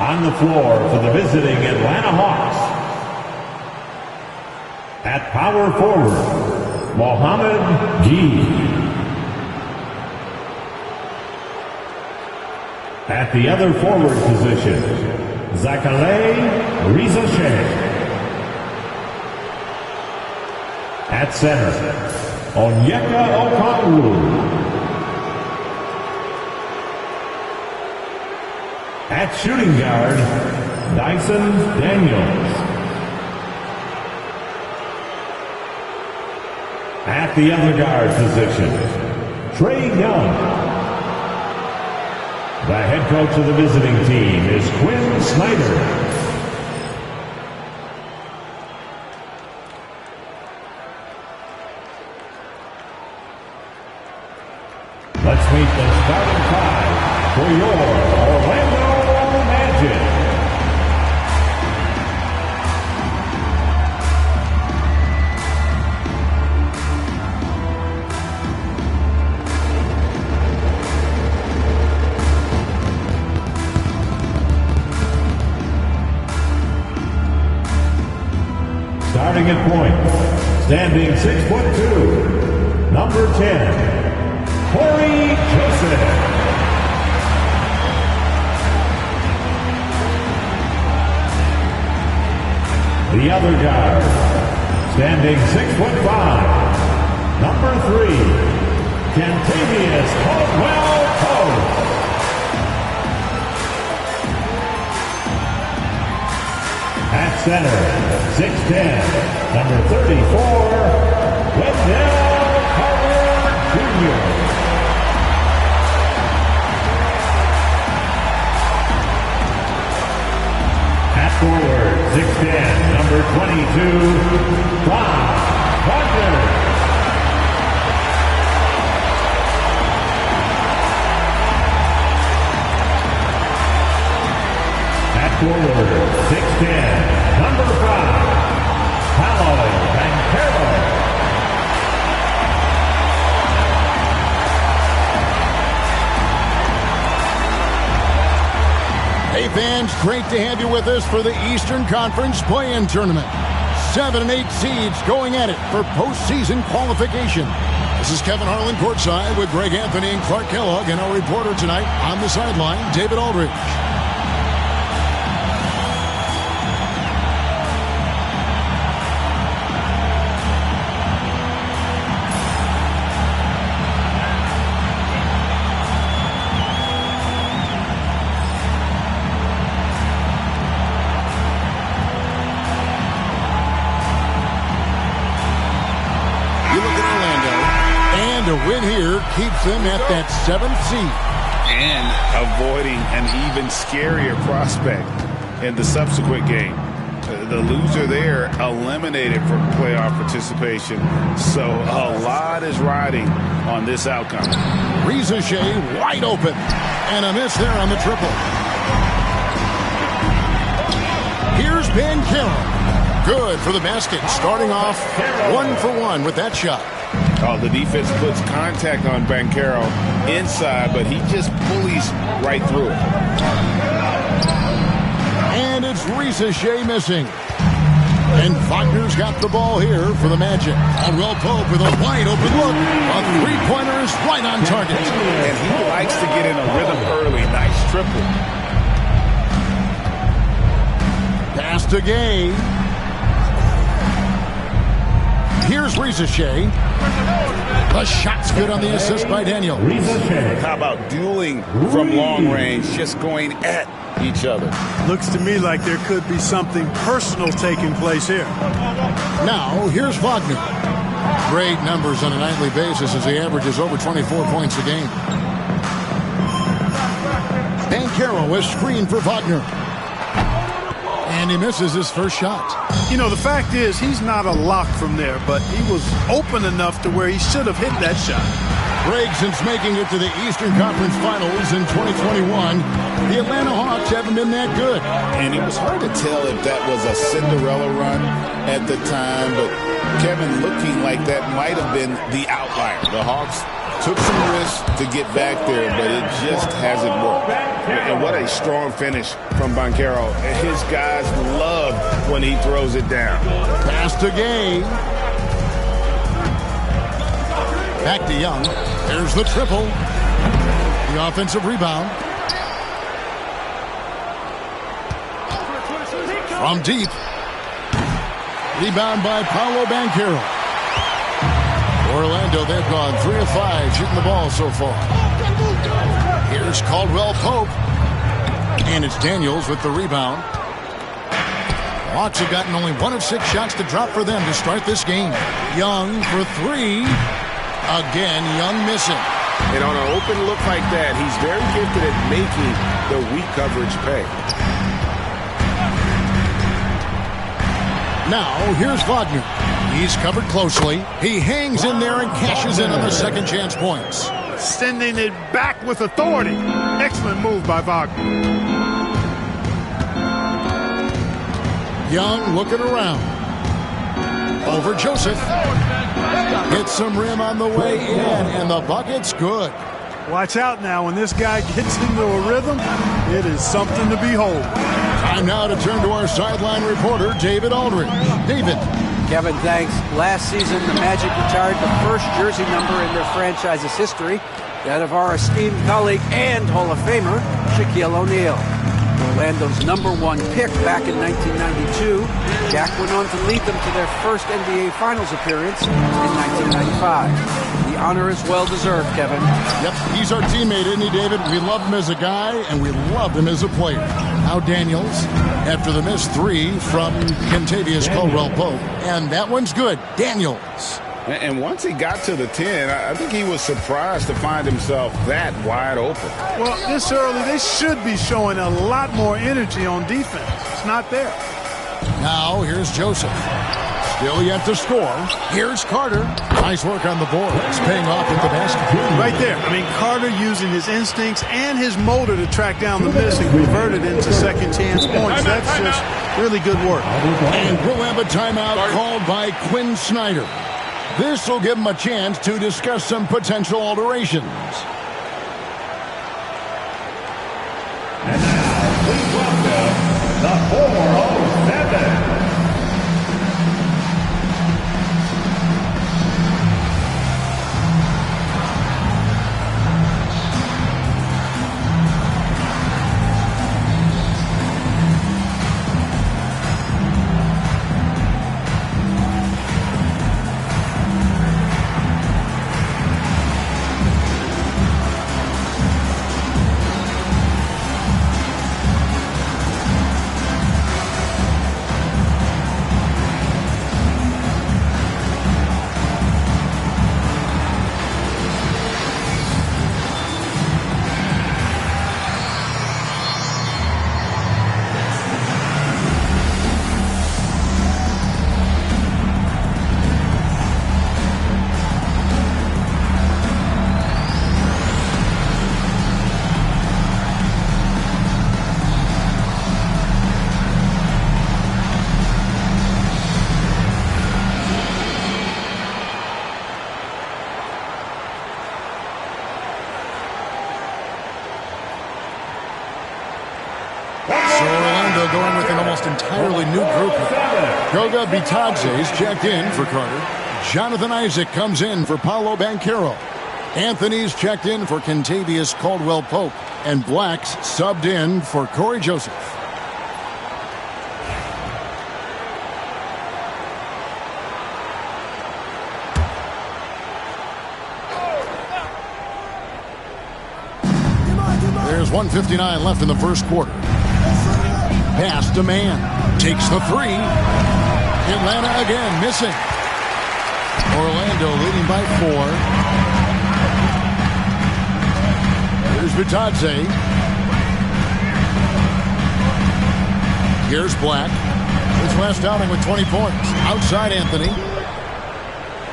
On the floor for the visiting Atlanta Hawks. At power forward, Mohamed Gee. At the other forward position, Zachary Rizashe. At center, Onyeka Okongwu. At shooting guard, Dyson Daniels. At the other guard position, Trae Young. The head coach of the visiting team is Quinn Snyder. Let's meet the starting five for your Orlando Magic. Starting at point, standing 6'2", number 10. Corey Joseph. The other guard, standing 6'5", number 3, Kentavious Caldwell-Pope. At center, 6'10", number 34, Wendell Carter Jr. Forward, 6'10", number 22, Franz Wagner. At forward, 6'10", number 5, Paolo Banchero. Hey fans, great to have you with us for the Eastern Conference Play-In Tournament. 7 and 8 seeds going at it for postseason qualification. This is Kevin Harlan courtside with Greg Anthony and Clark Kellogg, and our reporter tonight on the sideline, David Aldridge. A win here keeps them at that 7th seed. And avoiding an even scarier prospect in the subsequent game. The loser there eliminated from playoff participation. So a lot is riding on this outcome. Rizashe wide open. And a miss there on the triple. Here's Banchero. Good for the basket. Starting off 1 for 1 with that shot. Oh, the defense puts contact on Banchero inside, but he just pulleys right through it. And it's Rizashe missing. And Wagner's got the ball here for the Magic. Caldwell-Pope with a wide open look. A three-pointer is right on target. And he likes to get in a rhythm early. Nice triple. Pass to Gay. Here's Rizashe. The shot's good on the assist by Daniel. How about dueling from long range, just going at each other? Looks to me like there could be something personal taking place here. Now, here's Wagner. Great numbers on a nightly basis as he averages over 24 points a game. Banchero is screened for Wagner. And he misses his first shot. You know, the fact is, he's not a lock from there, but he was open enough to where he should have hit that shot. Greg, since making it to the Eastern Conference Finals in 2021, the Atlanta Hawks haven't been that good. And it was hard to tell if that was a Cinderella run at the time, but Kevin, looking like that might have been the outlier. The Hawks Took some risks to get back there, but it just hasn't worked. And what a strong finish from Banchero. His guys love when he throws it down. Pass to Gay. Back to Young. There's the triple. The offensive rebound. From deep. Rebound by Paolo Banchero. Orlando, they've gone 3 of 5 shooting the ball so far. Here's Caldwell Pope. And it's Daniels with the rebound. Hawks have gotten only 1 of 6 shots to drop for them to start this game. Young for 3. Again, Young missing. And on an open look like that, he's very gifted at making the weak coverage pay. Now, here's Wagner. He's covered closely. He hangs in there and cashes in on the second chance points. Sending it back with authority. Excellent move by Wagner. Young looking around. Over Joseph. Hits some rim on the way in, and the bucket's good. Watch out now. When this guy gets into a rhythm, it is something to behold. Time now to turn to our sideline reporter, David Aldridge. David. Kevin, thanks. Last season, the Magic retired the first jersey number in their franchise's history, that of our esteemed colleague and Hall of Famer, Shaquille O'Neal. Orlando's #1 pick back in 1992, Shaq went on to lead them to their first NBA Finals appearance in 1995. The honor is well-deserved, Kevin. Yep, he's our teammate, isn't he, David? We love him as a guy, and we love him as a player. Now Daniels, after the missed 3 from Kentavious Caldwell-Pope, and that one's good. Daniels. And once he got to the 10, I think he was surprised to find himself that wide open. Well, this early, they should be showing a lot more energy on defense. It's not there. Now, here's Joseph. Still yet to score. Here's Carter. Nice work on the board. It's paying off with the basket. Right there. I mean, Carter using his instincts and his motor to track down the miss and convert it into second chance points. That's just really good work. And we'll have a timeout called by Quinn Snyder. This will give him a chance to discuss some potential alterations. And now, please welcome the 407. Going with an almost entirely new group. Goga Bitadze is checked in for Carter. Jonathan Isaac comes in for Paolo Banchero. Anthony's checked in for Kentavious Caldwell-Pope. And Black's subbed in for Corey Joseph. There's 1:59 left in the first quarter. Pass to Mann. Takes the 3. Atlanta again missing. Orlando leading by 4. Here's Bitadze. Here's Black. His last outing with 20 points. Outside Anthony.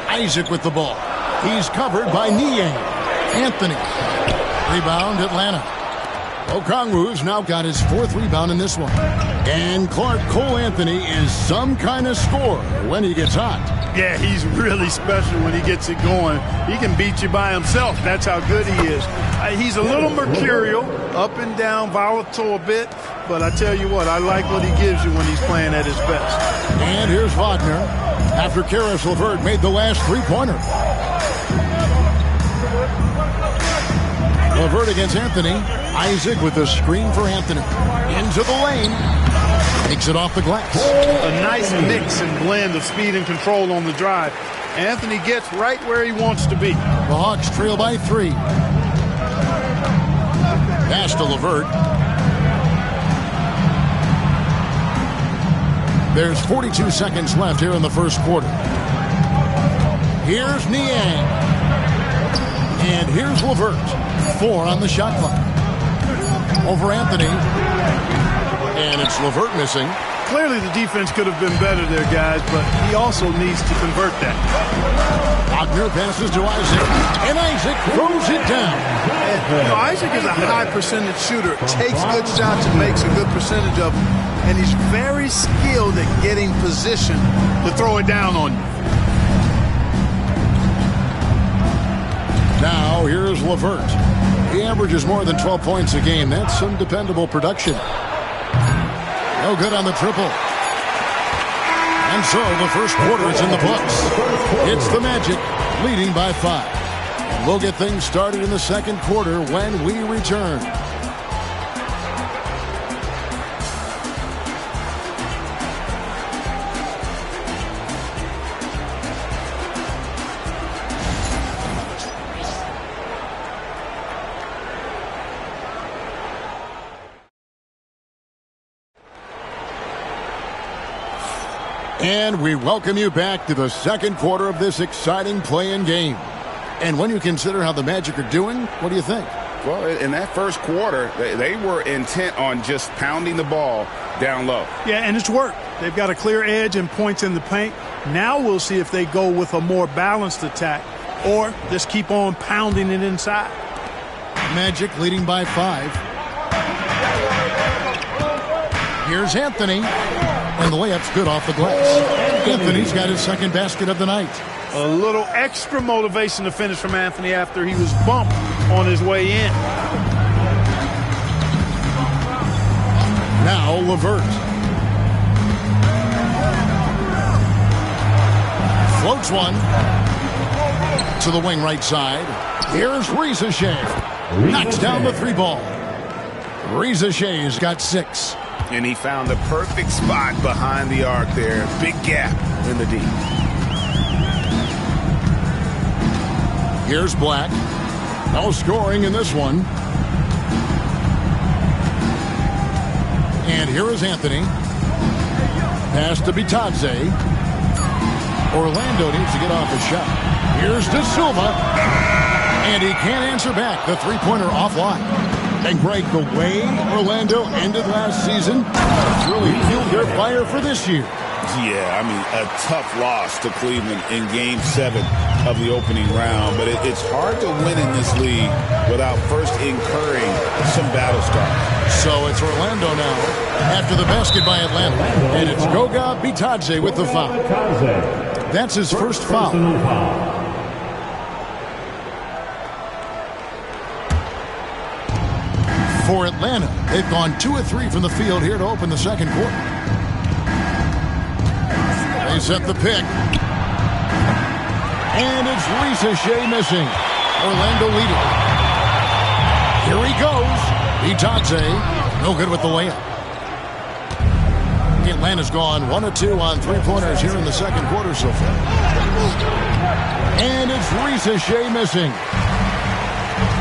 Isaac with the ball. He's covered by Niang. Anthony. Rebound Atlanta. Okongwu's now got his 4th rebound in this one. And Clark, Cole Anthony is some kind of scorer when he gets hot. Yeah, he's really special when he gets it going. He can beat you by himself. That's how good he is. He's a little mercurial, up and down, volatile a bit. But I tell you what, I like what he gives you when he's playing at his best. And here's Wagner after Caris LeVert made the last 3-pointer. LeVert against Anthony. Isaac with the screen for Anthony. Into the lane. Takes it off the glass. A nice mix and blend of speed and control on the drive. Anthony gets right where he wants to be. The Hawks trail by 3. Pass to LeVert. There's 42 seconds left here in the first quarter. Here's Niang. And here's LeVert. 4 on the shot clock. Over Anthony. And it's LeVert missing. Clearly the defense could have been better there, guys, but he also needs to convert that. Wagner passes to Isaac. And Isaac throws it down. You know, Isaac is a high percentage shooter. Takes good shots and makes a good percentage of them. And he's very skilled at getting position to throw it down on you. Now here's LeVert. He averages more than 12 points a game. That's some dependable production. No good on the triple. And so the first quarter is in the books. It's the Magic leading by 5. And we'll get things started in the second quarter when we return. And we welcome you back to the second quarter of this exciting play-in game. And when you consider how the Magic are doing, what do you think? Well, in that first quarter, they were intent on just pounding the ball down low. Yeah, and it's worked. They've got a clear edge and points in the paint. Now we'll see if they go with a more balanced attack or just keep on pounding it inside. Magic leading by 5. Here's Anthony. And the layup's good off the glass. Anthony's got his second basket of the night. A little extra motivation to finish from Anthony after he was bumped on his way in. Now LeVert. Floats one. To the wing right side. Here's Riza-Shea. Knocks down the 3-ball. Riza-Shea's got 6. And he found the perfect spot behind the arc there. Big gap in the D. Here's Black. No scoring in this one. And here is Anthony. Pass to Bitadze. Orlando needs to get off his shot. Here's De Silva. And he can't answer back. The 3-pointer offline. And Greg, the way Orlando ended last season really fueled their fire for this year. Yeah, I mean, a tough loss to Cleveland in Game 7 of the opening round. But it's hard to win in this league without first incurring some battle scars. So it's Orlando now after the basket by Atlanta. And it's Goga Bitadze with the foul. That's his first foul. For Atlanta, they've gone 2 of 3 from the field here to open the second quarter. They set the pick. And it's Riza-Shea missing. Orlando leading. Here he goes. Bitadze, no good with the layup. Atlanta's gone 1 of 2 on 3-pointers here in the second quarter so far. And it's Riza-Shea missing.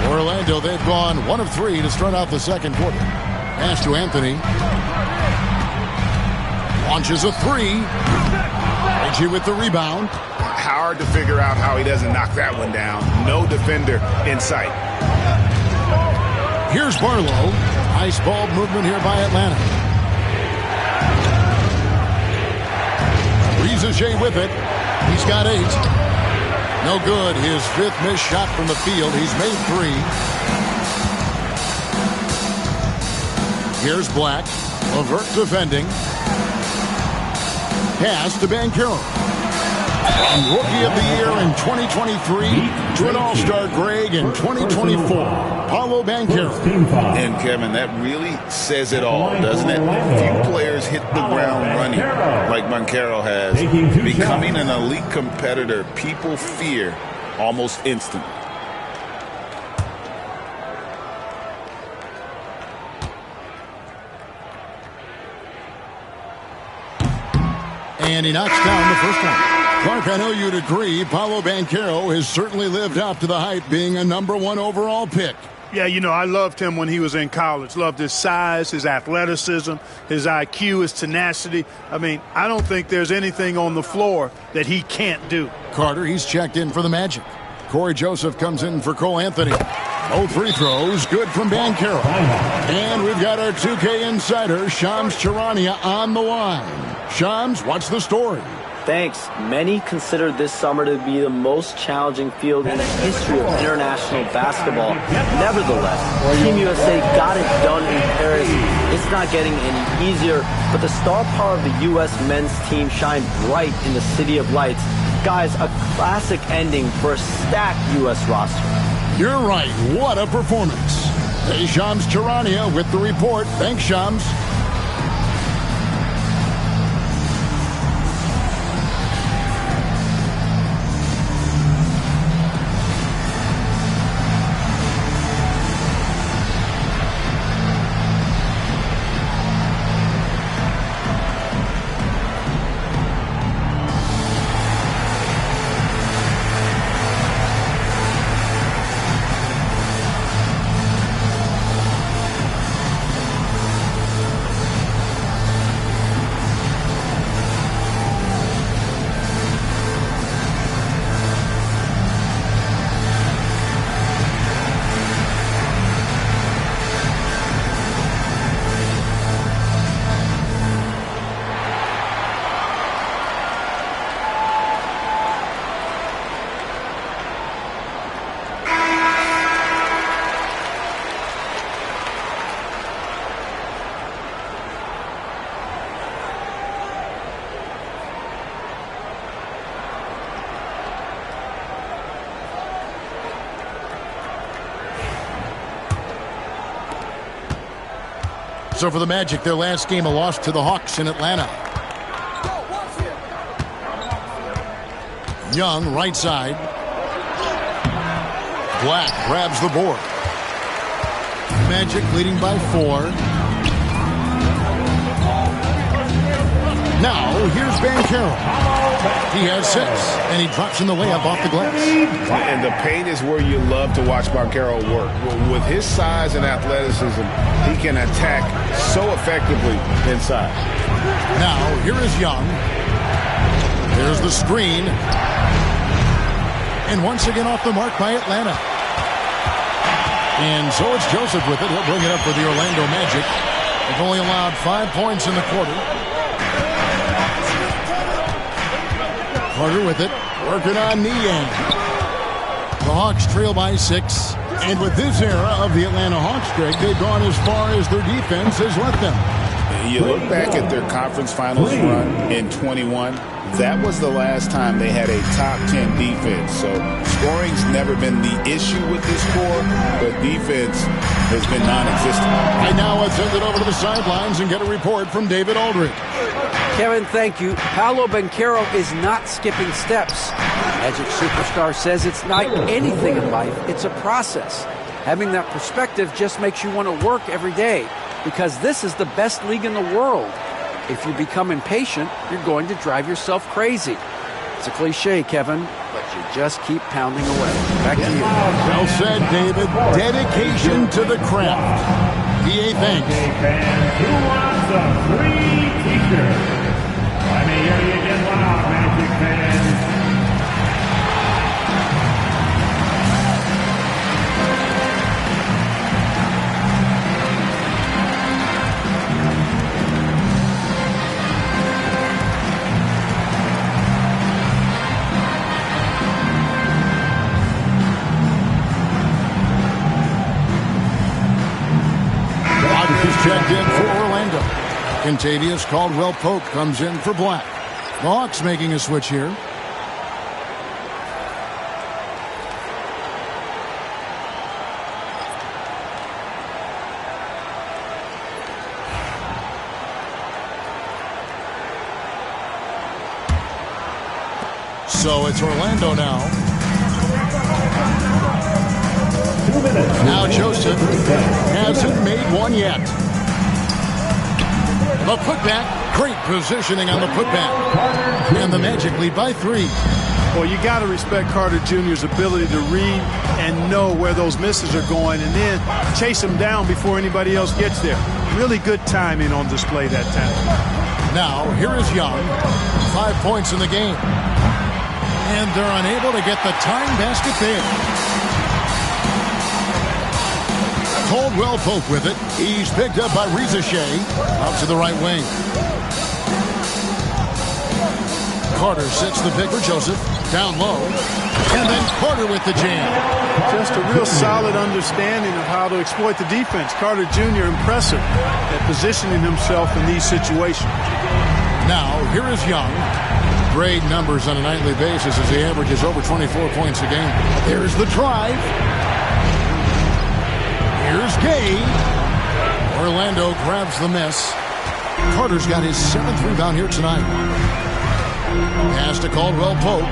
Orlando, they've gone 1 of 3 to start out the second quarter. Pass to Anthony. Launches a 3. Reggie with the rebound. Hard to figure out how he doesn't knock that one down. No defender in sight. Here's Barlow. Nice ball movement here by Atlanta. Riza-Shea with it. He's got 8. No good. His 5th missed shot from the field. He's made 3. Here's Black. Levert defending. Pass to Banchero. From Rookie of the Year in 2023 to an All-Star Greg in 2024, Paolo Banchero. And, Kevin, that really says it all, doesn't it? Few players hit the ground running like Banchero has. Becoming an elite competitor, people fear almost instantly. And he knocks down the first one. Clark, I know you'd agree, Paolo Banchero has certainly lived up to the hype, being a #1 overall pick. Yeah, you know, I loved him when he was in college. Loved his size, his athleticism, his IQ, his tenacity. I mean, I don't think there's anything on the floor that he can't do. Carter, he's checked in for the Magic. Corey Joseph comes in for Cole Anthony. Both free throws, good from Banchero. And we've got our 2K insider, Shams Charania, on the line. Shams, what's the story? Thanks. Many consider this summer to be the most challenging field in the history of international basketball. Nevertheless, Team USA got it done in Paris. It's not getting any easier, but the star power of the U.S. men's team shined bright in the City of Lights. Guys, a classic ending for a stacked U.S. roster. You're right. What a performance. Hey, Shams Charania with the report. Thanks, Shams. So for the Magic, their last game, a loss to the Hawks in Atlanta. Young, right side. Black grabs the board. Magic leading by 4. Now, here's Banchero. He has 6, and he drops in the layup off the glass. And the paint is where you love to watch Banchero work. With his size and athleticism, he can attack so effectively inside. Now, here is Young. There's the screen. And once again off the mark by Atlanta. And so it's Joseph with it. He'll bring it up for the Orlando Magic. They've only allowed 5 points in the quarter. Carter with it, working on Niang. The Hawks trail by 6. And with this era of the Atlanta Hawks, Greg, they've gone as far as their defense has let them. You look back at their conference finals run in 21. That was the last time they had a top 10 defense. So scoring's never been the issue with this core, but defense has been non-existent. Right now, let's send it over to the sidelines and get a report from David Aldridge. Kevin, thank you. Paolo Banchero is not skipping steps. Magic Superstar says it's not anything in life, it's a process. Having that perspective just makes you want to work every day, because this is the best league in the world. If you become impatient, you're going to drive yourself crazy. It's a cliche, Kevin, but you just keep pounding away. Back to you. Well said, David. Dedication to the craft. PA thanks. Okay, fans, who wants a free t-shirt? Let me hear you get one off, Magic fans. checked in for Orlando. Kentavious Caldwell-Pope comes in for Black. The Hawks making a switch here. So it's Orlando now. Now Joseph hasn't made one yet. The putback, great positioning on the putback. And the Magic lead by 3. Well, you got to respect Carter Jr.'s ability to read and know where those misses are going and then chase them down before anybody else gets there. Really good timing on display that time. Now, here is Young. 5 points in the game. And they're unable to get the tying basket there. Caldwell-Pope with it. He's picked up by Reza Shea. Out to the right wing. Carter sets the pick for Joseph. Down low. And then Carter with the jam. Just a real solid understanding of how to exploit the defense. Carter Jr. impressive at positioning himself in these situations. Now, here is Young. Great numbers on a nightly basis as he averages over 24 points a game. Here's the drive. Here's Gay. Orlando grabs the miss. Carter's got his 7th rebound here tonight. Pass to Caldwell-Pope.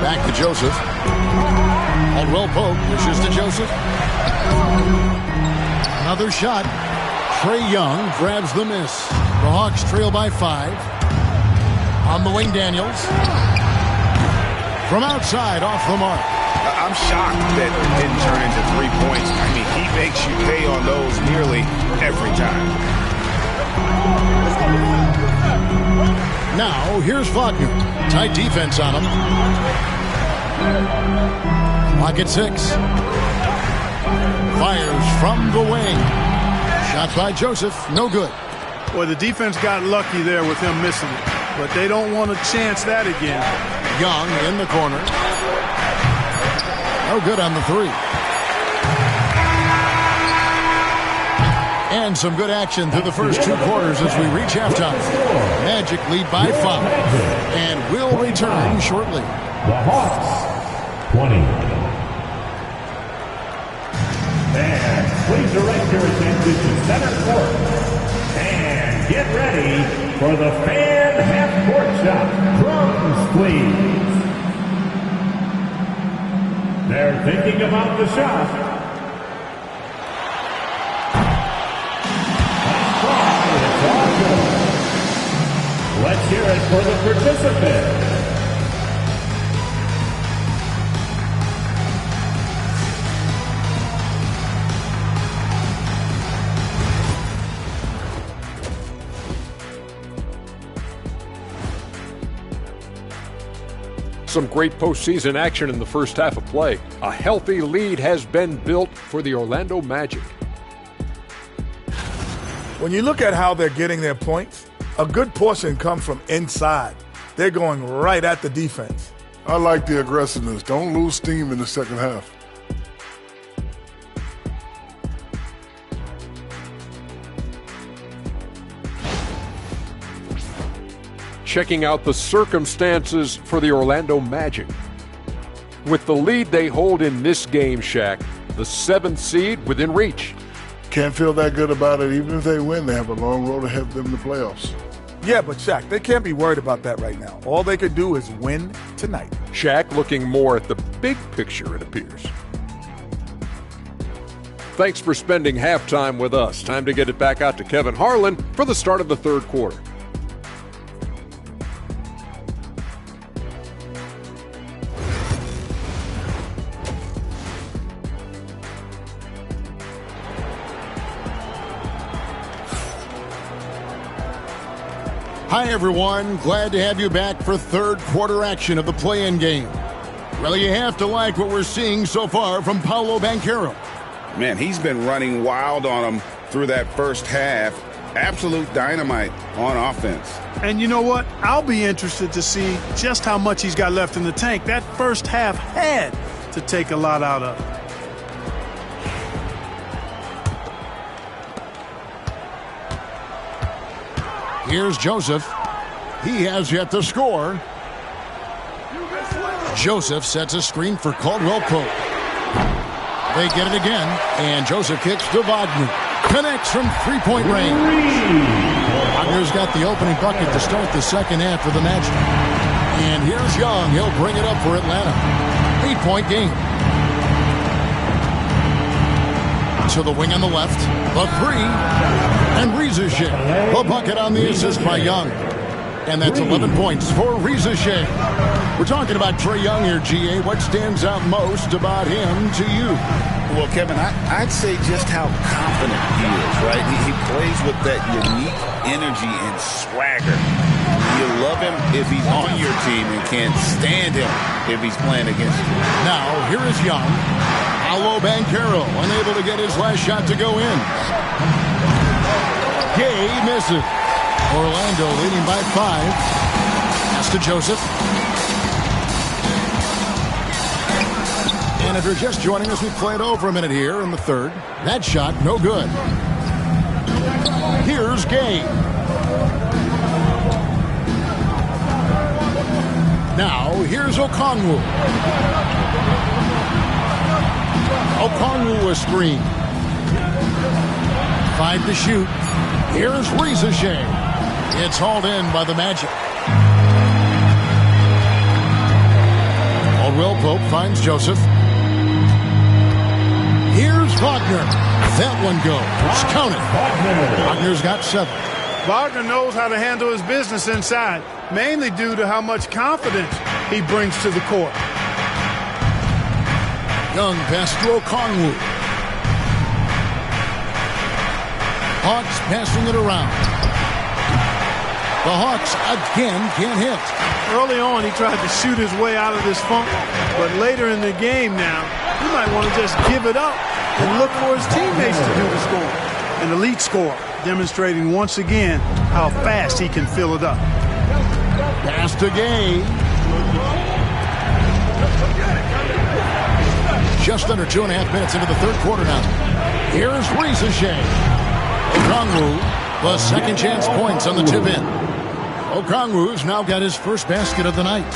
Back to Joseph. Caldwell-Pope pushes to Joseph. Another shot. Trae Young grabs the miss. The Hawks trail by 5. On the wing, Daniels. From outside, off the mark. I'm shocked that it didn't turn into 3 points. I mean, he makes you pay on those nearly every time. Now, here's Wagner. Tight defense on him. Clock at 6. Fires from the wing. Shot by Joseph. No good. Boy, the defense got lucky there with him missing it. But they don't want to chance that again. Young in the corner. No good on the 3. And some good action through the first 2 quarters as we reach halftime. Magic lead by 5. And will return shortly. The Hawks, 20. And please direct your attention to center court. And get ready for the fan half-court shot. Drums, please. They're thinking about the shot. It's all good. Let's hear it for the participant. Some great postseason action in the first half of play. A healthy lead has been built for the Orlando Magic. When you look at how they're getting their points, a good portion comes from inside. They're going right at the defense. I like the aggressiveness. Don't lose steam in the second half. Checking out the circumstances for the Orlando Magic. With the lead they hold in this game, Shaq, the 7th seed within reach. Can't feel that good about it. Even if they win, they have a long road ahead of them in the playoffs. Yeah, but Shaq, they can't be worried about that right now. All they could do is win tonight. Shaq looking more at the big picture, it appears. Thanks for spending halftime with us. Time to get it back out to Kevin Harlan for the start of the 3rd quarter. Hi, everyone. Glad to have you back for 3rd quarter action of the play-in game. Well, you have to like what we're seeing so far from Paolo Banchero. Man, he's been running wild on them through that first half. Absolute dynamite on offense. And you know what? I'll be interested to see just how much he's got left in the tank. That first half had to take a lot out of it. Here's Joseph. He has yet to score. Joseph sets a screen for Caldwell Pope. They get it again, and Joseph kicks to Wagner. Connects from three-point range. Wagner's got the opening bucket to start the second half for the Magic. And here's Young. He'll bring it up for Atlanta. 8-point game. To the wing on the left. The three. And Reza Shea. The bucket on the assist by Young. And that's 11 points for Reza Shea. We're talking about Trae Young here, GA. What stands out most about him to you? Well, Kevin, I'd say just how confident he is, right? He plays with that unique energy and swagger. You love him if he's on your team and can't stand him if he's playing against you. Now, here is Young. Paolo Banchero unable to get his last shot to go in. Gay misses. Orlando leading by 5. Pass to Joseph. And if you're just joining us, we played over a minute here in the third. That shot, no good. Here's Gay. Now, here's Okongwu. Okongwu a screen. 5 to shoot. Here's Reza Shea. It's hauled in by the Magic. Caldwell Pope finds Joseph. Here's Wagner. That one goes. Count it. Wagner's got 7. Wagner knows how to handle his business inside, mainly due to how much confidence he brings to the court. Young pass to Okongwu. Hawks passing it around. The Hawks again can't hit. Early on, he tried to shoot his way out of this funk, but later in the game now, he might want to just give it up and look for his teammates to do the score. An elite score, demonstrating once again how fast he can fill it up. Pass to Gay. Just under 2.5 minutes into the third quarter now. Here's Reza Shea. Okongwu, the second chance points on the tip-in. Okongwu's now got his first basket of the night.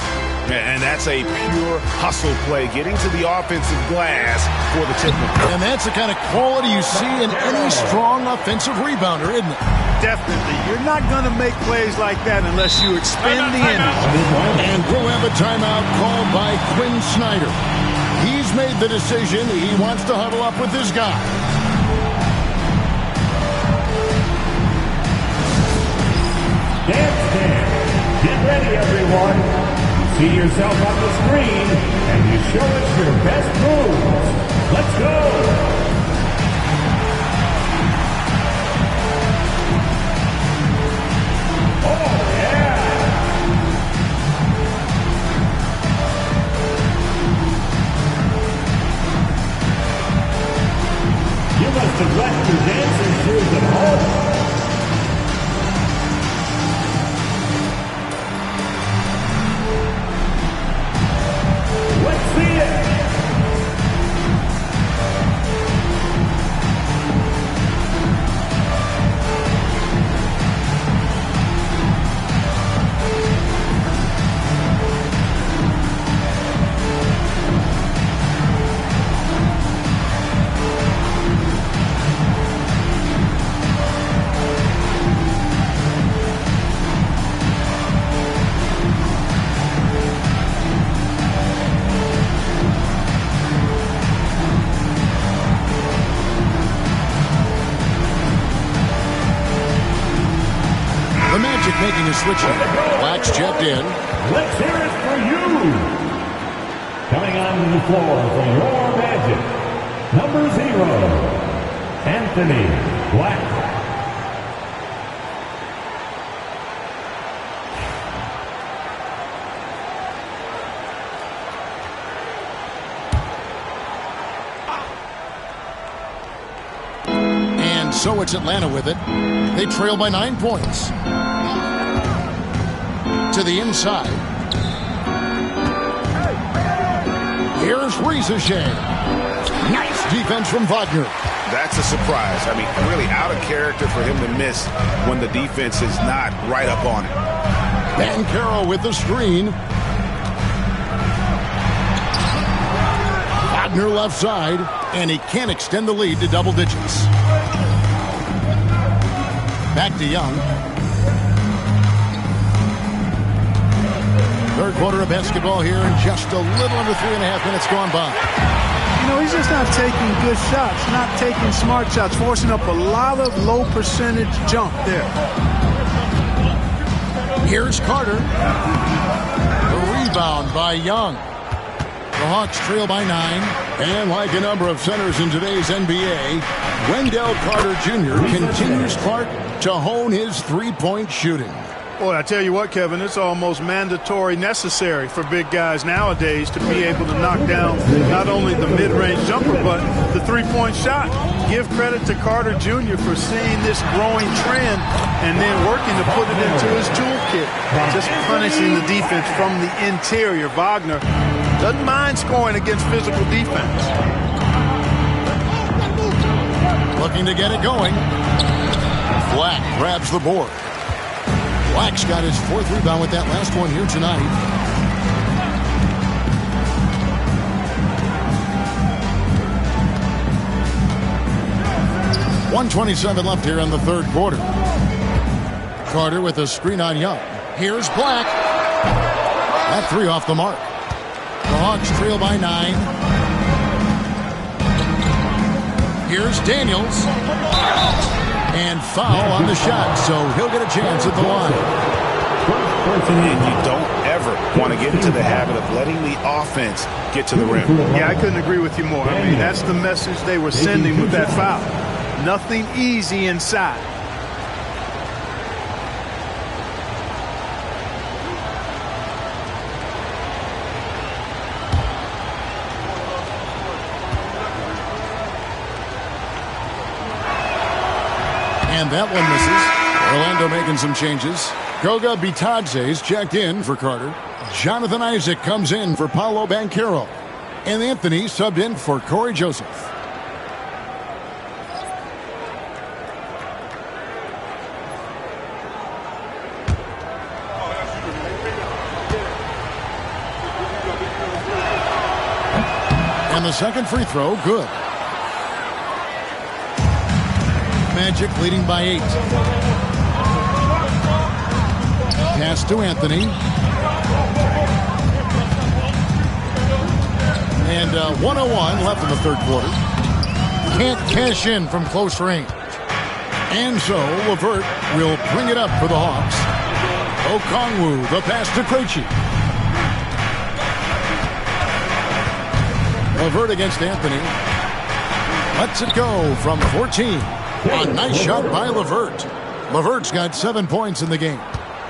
And that's a pure hustle play, getting to the offensive glass for the tip. And that's the kind of quality you see in any strong offensive rebounder, isn't it? Definitely. You're not going to make plays like that unless you expend the energy. And we'll have a timeout called by Quinn Snyder. He's made the decision. He wants to huddle up with his guy. Dance. Get ready, everyone. You see yourself on the screen, and you show us your best moves. Let's go. You must have left your dancing shoes at home. Let's see it. Making a switch here. Blacks checked in. Let's hear it for you. Coming onto the floor for your Magic, number 0, Anthony Black. And so it's Atlanta with it. They trail by 9 points. To the inside. Here's Reza Shea. Nice defense from Wagner. That's a surprise. I mean, really out of character for him to miss when the defense is not right up on it. Banchero with the screen. Wagner left side, and he can't extend the lead to double digits. Back to Young. Third quarter of basketball here, and just a little under 3.5 minutes gone by. You know, he's just not taking good shots, not taking smart shots, forcing up a lot of low percentage jump there. Here's Carter. The rebound by Young. The Hawks trail by 9. And like a number of centers in today's NBA, Wendell Carter Jr. continues Clark to hone his three-point shooting. Boy, I tell you what, Kevin, it's almost mandatory necessary for big guys nowadays to be able to knock down not only the mid-range jumper, but the three-point shot. Give credit to Carter Jr. for seeing this growing trend and then working to put it into his toolkit. Just punishing the defense from the interior. Wagner doesn't mind scoring against physical defense. Looking to get it going. Black grabs the board. Black's got his 4th rebound with that last one here tonight. .127 left here in the third quarter. Carter with a screen on Young. Here's Black. That 3 off the mark. The Hawks trail by 9. Here's Daniels. And foul on the shot, so he'll get a chance at the line. And you don't ever want to get into the habit of letting the offense get to the rim. Yeah, I couldn't agree with you more. I mean, that's the message they were sending with that foul. Nothing easy inside. And that one misses. Orlando making some changes. Goga Bitadze's checked in for Carter. Jonathan Isaac comes in for Paolo Banchero. And Anthony subbed in for Corey Joseph. And the second free throw, good. Magic leading by 8. Pass to Anthony. And 1:01 left in the third quarter. Can't cash in from close range. And so LeVert will bring it up for the Hawks. Okongwu, the pass to Krejci. LeVert against Anthony. Lets it go from 14. A nice shot by LeVert. LeVert's got 7 points in the game.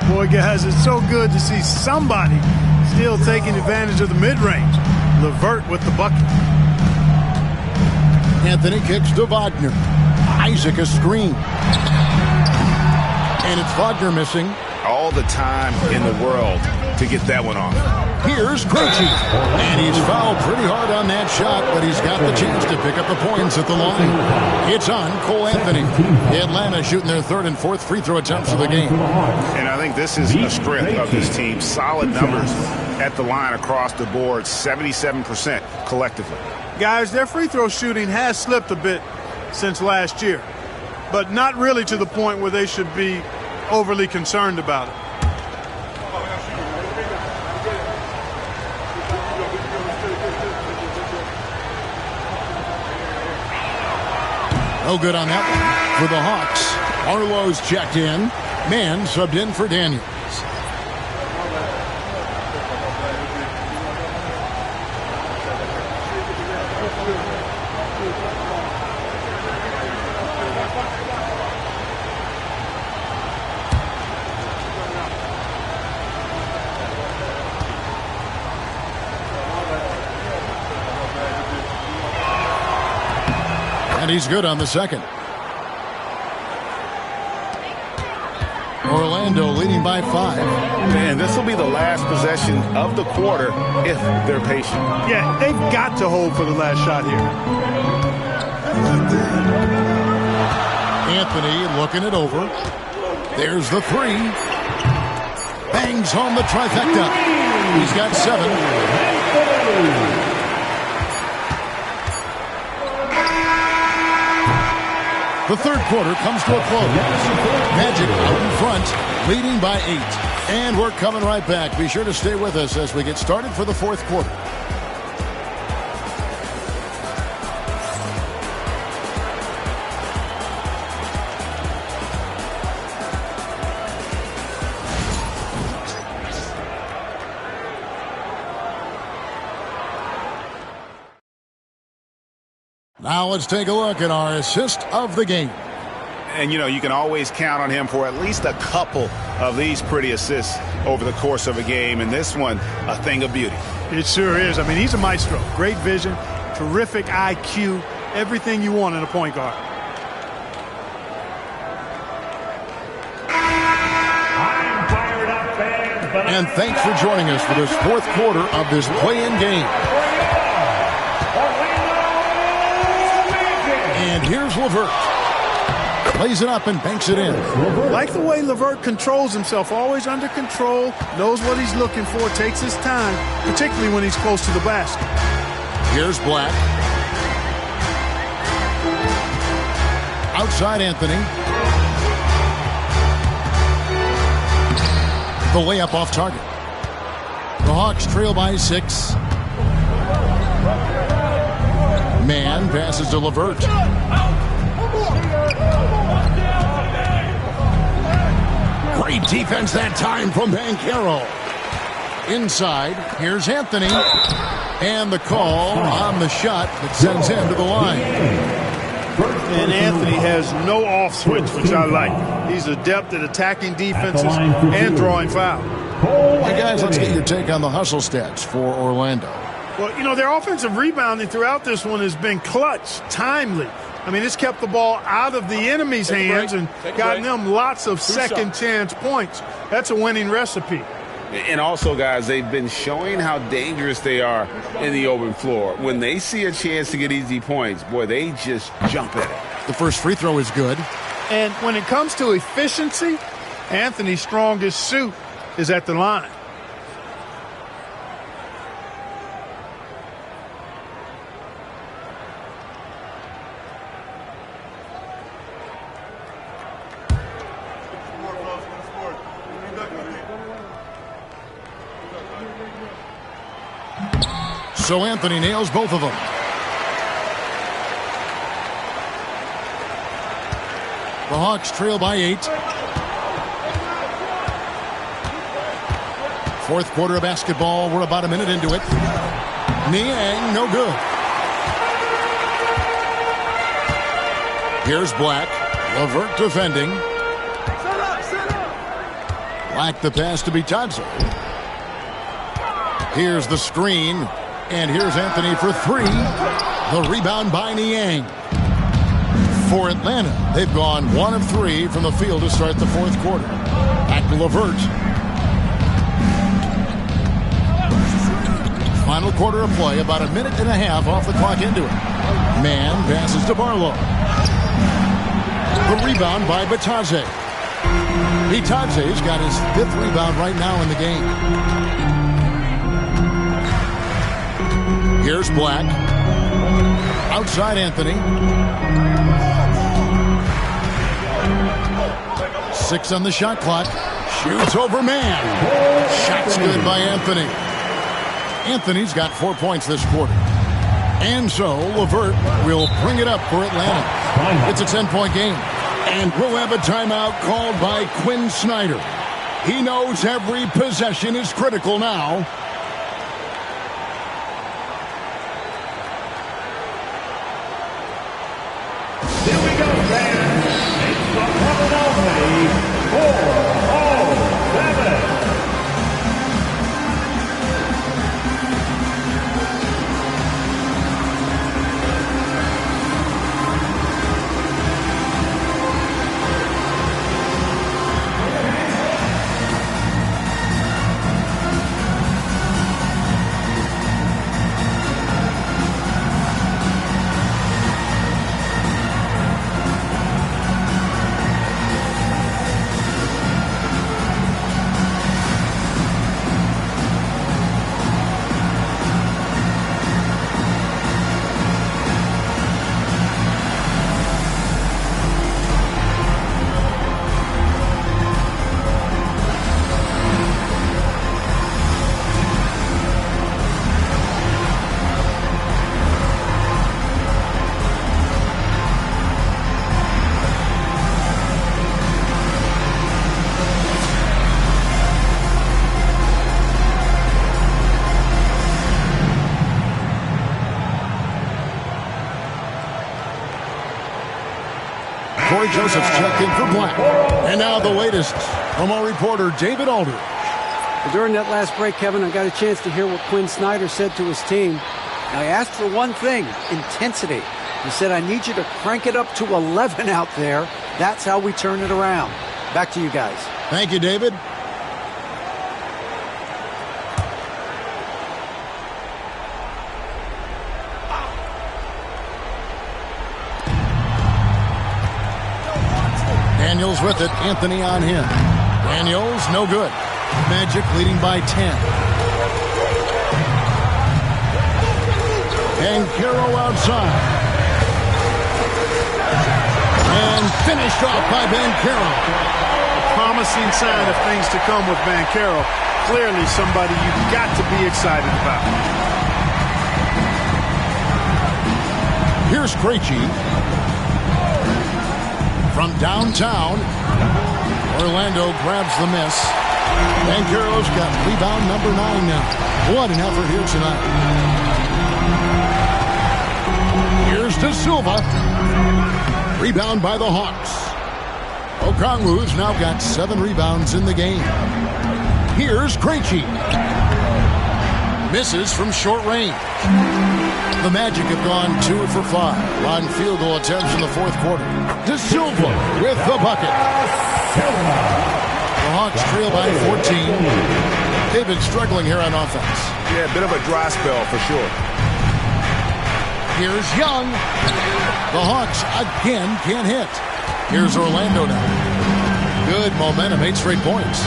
Boy, guys, it's so good to see somebody still taking advantage of the mid-range. LeVert with the bucket. Anthony kicks to Wagner. Isaac a screen. And it's Wagner missing. All the time in the world to get that one off. Here's Krejci. And he's fouled pretty hard on that shot, but he's got the chance to pick up the points at the line. It's on Cole Anthony. Atlanta shooting their 3rd and 4th free throw attempts of the game. And I think this is a strength of this team. Solid numbers at the line across the board, 77% collectively. Guys, their free throw shooting has slipped a bit since last year, but not really to the point where they should be overly concerned about it. No good on that one for the Hawks. Arlo's checked in. Mann subbed in for Daniels. And he's good on the second. Orlando leading by 5. Man, this will be the last possession of the quarter if they're patient. Yeah, they've got to hold for the last shot here. Anthony looking it over. There's the three. Bangs home the trifecta. He's got 7. The third quarter comes to a close. Magic out in front, leading by 8. And we're coming right back. Be sure to stay with us as we get started for the fourth quarter. Now let's take a look at our assist of the game. And, you can always count on him for at least a couple of these pretty assists over the course of a game. And this one, a thing of beauty. It sure is. I mean, he's a maestro. Great vision, terrific IQ, everything you want in a point guard. I'm fired up, fans. And thanks for joining us for this fourth quarter of this play-in game. And here's LeVert. Plays it up and banks it in. Like the way LeVert controls himself, always under control, knows what he's looking for, takes his time, particularly when he's close to the basket. Here's Black. Outside Anthony. The layup off target. The Hawks trail by 6. Man passes to LeVert. Great defense that time from Banchero. Inside, here's Anthony. And the call on the shot that sends him to the line. And Anthony has no off switch, which I like. He's adept at attacking defenses and drawing foul. Hey guys, let's get your take on the hustle stats for Orlando. Well, their offensive rebounding throughout this one has been clutch, timely. I mean, it's kept the ball out of the enemy's hands and gotten them lots of second chance points. That's a winning recipe. And also, guys, they've been showing how dangerous they are in the open floor. When they see a chance to get easy points, boy, they just jump at it. The first free throw is good. And when it comes to efficiency, Anthony's strongest suit is at the line. So Anthony nails both of them. The Hawks trail by 8. Fourth quarter of basketball. We're about a minute into it. Niang, no good. Here's Black. LeVert defending. Black the pass to Bitadze. Here's the screen. And here's Anthony for 3. The rebound by Niang. For Atlanta, they've gone 1 of 3 from the field to start the fourth quarter. Back to LeVert. Final quarter of play, about a minute and a half off the clock into it. Man passes to Barlow. The rebound by Bitadze. Bitadze's got his 5th rebound right now in the game. Here's Black. Outside Anthony. 6 on the shot clock. Shoots over man. Shot's good by Anthony. Anthony's got 4 points this quarter. And so LeVert will bring it up for Atlanta. It's a 10-point game. And we'll have a timeout called by Quinn Snyder. He knows every possession is critical now. Here we go, fans. It's the one and only 407. Corey Joseph's checked in for Black. And now the latest from our reporter, David Aldridge. During that last break, Kevin, I got a chance to hear what Quinn Snyder said to his team. I asked for one thing, intensity. He said, I need you to crank it up to 11 out there. That's how we turn it around. Back to you guys. Thank you, David. Daniels with it. Anthony on him. Daniels, no good. Magic leading by 10. Banchero outside. And finished off by Banchero. A promising sign of things to come with Banchero. Clearly somebody you've got to be excited about. Here's Krejci. From downtown, Orlando grabs the miss. Banchero's got rebound number 9 now. What an effort here tonight. Here's De Silva. Rebound by the Hawks. Okongwu's now got 7 rebounds in the game. Here's Krejci. Misses from short range. The Magic have gone 2 for 5 on field goal attempts in the fourth quarter. De Silva with the bucket. The Hawks trail by 14. They've been struggling here on offense. Yeah, a bit of a dry spell for sure. Here's Young. The Hawks again can't hit. Here's Orlando now. Good momentum, 8 straight points.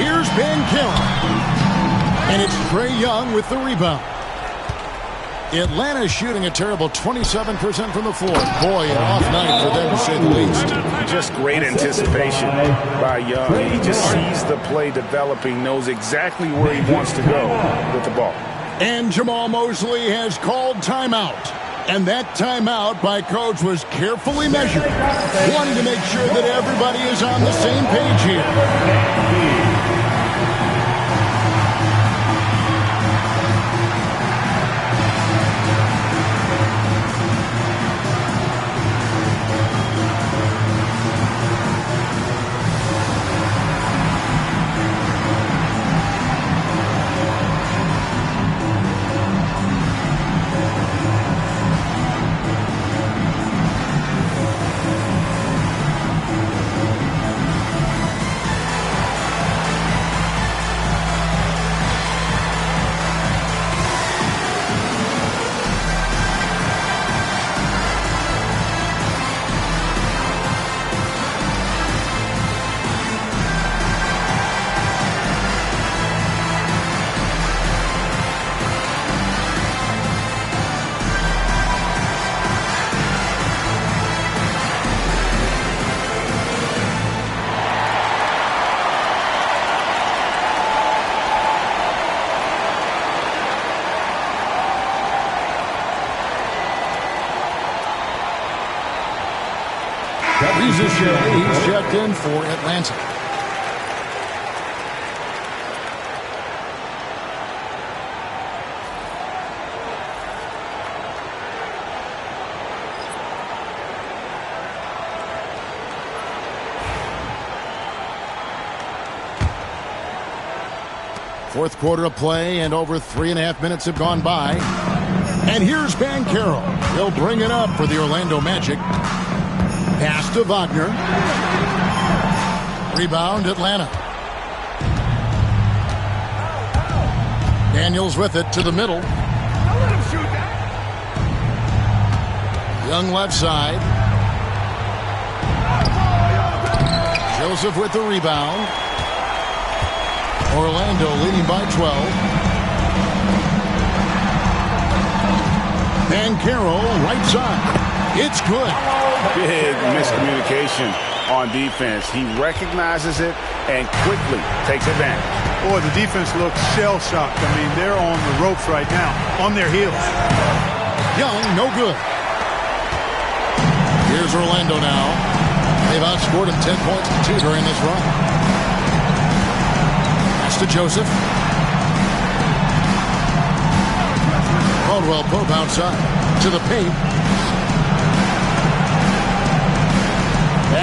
Here's Banchero. And it's Trae Young with the rebound. Atlanta shooting a terrible 27% from the floor. Boy, an off night for them to say the least. Just great anticipation by Young. He just sees the play developing, knows exactly where he wants to go with the ball. And Jamal Mosley has called timeout. And that timeout by Coach was carefully measured. Wanting to make sure that everybody is on the same page here. He's checked in for Atlanta. Fourth quarter of play, and over 3.5 minutes have gone by. And here's Banchero. He'll bring it up for the Orlando Magic. Pass to Wagner. Rebound, Atlanta. Daniels with it to the middle. Young left side. Joseph with the rebound. Orlando leading by 12. Banchero, right side. It's good. Big miscommunication on defense. He recognizes it and quickly takes advantage. Boy, the defense looks shell-shocked. I mean, they're on the ropes right now, on their heels. Young, no good. Here's Orlando now. They've outscored him 10 points to 2 during this run. Pass to Joseph. Caldwell Pope outside to the paint.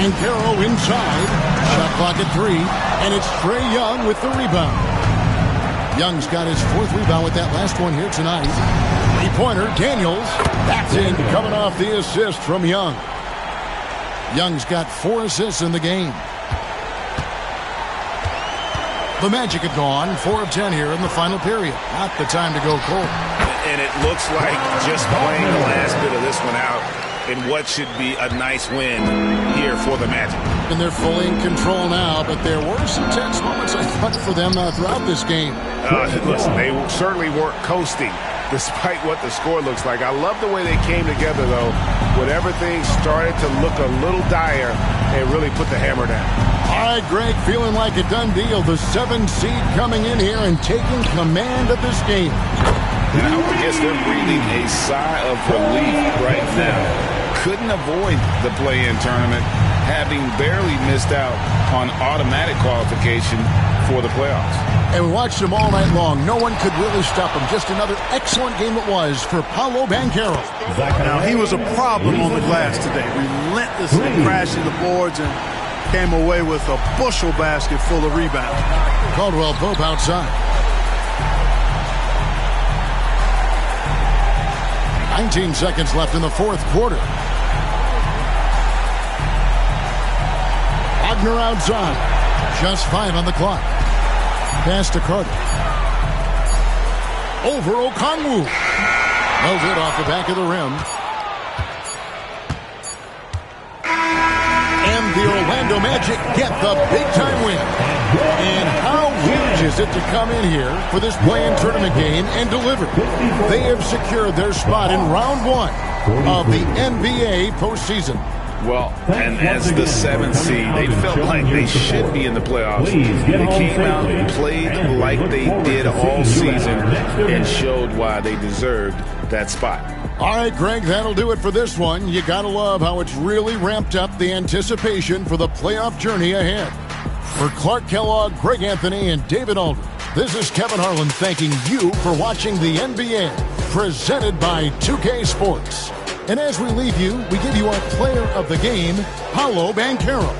Banchero inside. Shot clock at 3. And it's Trae Young with the rebound. Young's got his 4th rebound with that last one here tonight. Three-pointer, Daniels. That's in, coming off the assist from Young. Young's got 4 assists in the game. The Magic have gone 4 of 10 here in the final period. Not the time to go cold. And it looks like just playing the last bit of this one out in what should be a nice win here for the Magic. And they're fully in control now, but there were some tense moments, I thought, for them throughout this game. Listen, they certainly weren't coasting despite what the score looks like. I love the way they came together, though. Whenever things started to look a little dire, they really put the hammer down. All right, Greg, feeling like a done deal. The 7th seed coming in here and taking command of this game. And I guess they're breathing a sigh of relief right now. Couldn't avoid the play-in tournament, having barely missed out on automatic qualification for the playoffs. And we watched them all night long. No one could really stop them. Just another excellent game it was for Paolo Banchero. Now, he was a problem on the glass today. Relentlessly crashing the boards and came away with a bushel basket full of rebounds. Caldwell Pope outside. 19 seconds left in the 4th quarter. Wagner outside. Just 5 on the clock. Pass to Carter. Over Okongwu. Knows it off the back of the rim. And the Orlando Magic get the big-time win. And how huge is it to come in here for this play-in tournament game and deliver? They have secured their spot in round 1 of the NBA postseason. Well, and as the 7th seed, they felt like they should be in the playoffs. They came out and played like they did all season and showed why they deserved that spot. All right, Greg, that'll do it for this one. You gotta love how it's really ramped up the anticipation for the playoff journey ahead. For Clark Kellogg, Greg Anthony, and David Aldridge, this is Kevin Harlan thanking you for watching the NBA, presented by 2K Sports. And as we leave you, we give you our player of the game, Paolo Banchero.